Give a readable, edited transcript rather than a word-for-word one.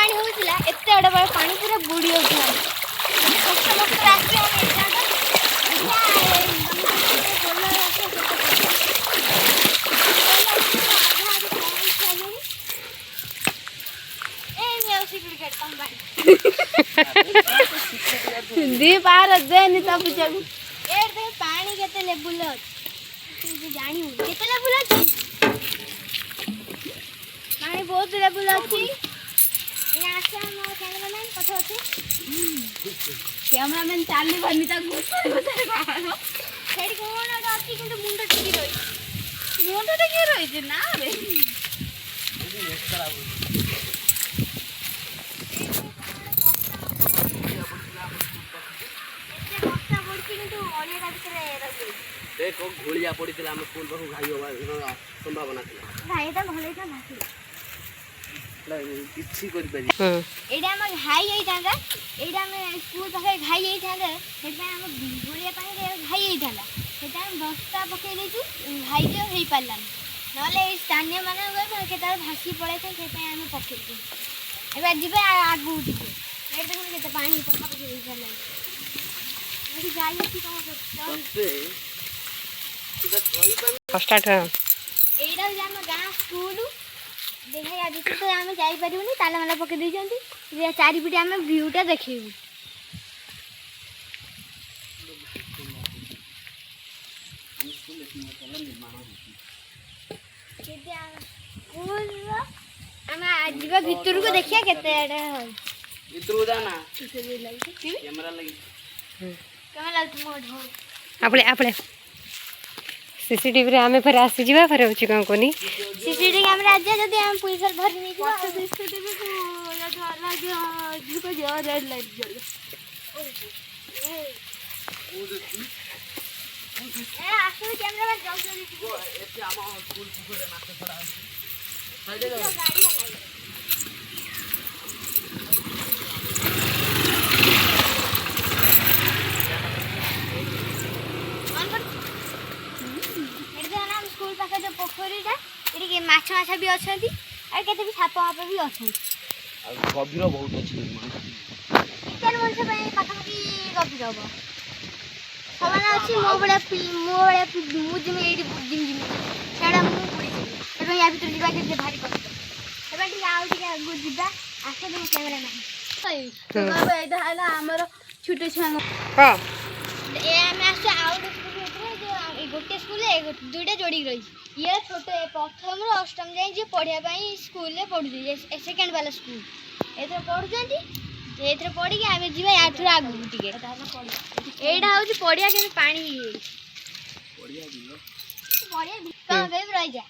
पानी होउतिला एते बड़ बड़ पानी पूरा बुड़ी होउतिला मस्त मस्त रास्ते हम एटा दी पार जेनी तब चल ए दे पानी केते लेवल तू जानी केते लेवल अछि पानी बहुत लेवल अछि इन आसे हम कैमरामैन कथा अछि कैमरामैन चाली बनी ता घुसरे घुसरे बाहर सेडी कोन अछि किंतु मुंड टिकी रही मुंड टिकी रही जे ना रे देखो घोलिया पड़ीला हम स्कूल बहु घाई होबा संभावना थिला घाई त भले त नाथि किछि करि पारि एडा हम घाई होई थांदा एडा हम स्कूल पाखे घाई होई थांदा सेटा हम घोलिया पानी रे घाई होई थांदा सेटा हम बस्ता पके देछु घाई के होई पारला नले स्थानीय माने गए केता भासी पड़े थे सेटा हम पके दे एबा जिबे आगु दिके एड देखो केता पानी पका पके होई जाला अभी जाई अछि कहां से स्टार्ट है एडा हम गां स्कूल देखा या दिस तो हम जाई परिबनी ताला माला पके दै जंती जे चारि पिटे हम व्यू टा देखिबू केते स्कूल हम आजीबा भितर को देखिया केते एडा होय भितर जाना केते लागी कैमरा लगी केमे लागत मोड हो आपले आपले सीसीटीवी रे हमें फिर आसी जीवा फिर होची कोन कोनी सीसीटीवी कैमरा आज जदी हम पुलिस धर नहीं जीवा सीसीटीवी को या धरला जो को जो रेड लाइट जल ए आसु कैमरा में जाऊ जल्दी एते हम स्कूल पुरे माथे पड़ा साइड जाओ गाड़ी है स्कूल पाखे जो पोखरीटा एटी के माछ माछ भी अछंती आ केते भी साप आप भी अछंती आ गभीर बहुत अछि केन मन से पई पाखा की गभीर हो समान अछि मो बडा मुज में एटी जिम सेडा मु पुरी एबे या भीतर जीवा के भारी कर एबे ठीक आउ ठीक आगु जीवा आसे दे कैमरा नहीं तो बाबा एटा हला हमर छोटे छुआ हां ए हमें आसे आउ जो गोटे स्कूल दुईटा जोड़ी रही ये छोटे प्रथम रो अष्टम जाए जे पढ़िया पई स्कूल ले पढु सेकंड वाला स्कूल एथरे पढुचंती एथरे पढी के आमे जीवा याथुर आगु टिके एडा होची पढ़िया के पानी बढ़िया दिलो पढ़िया का गए रह जा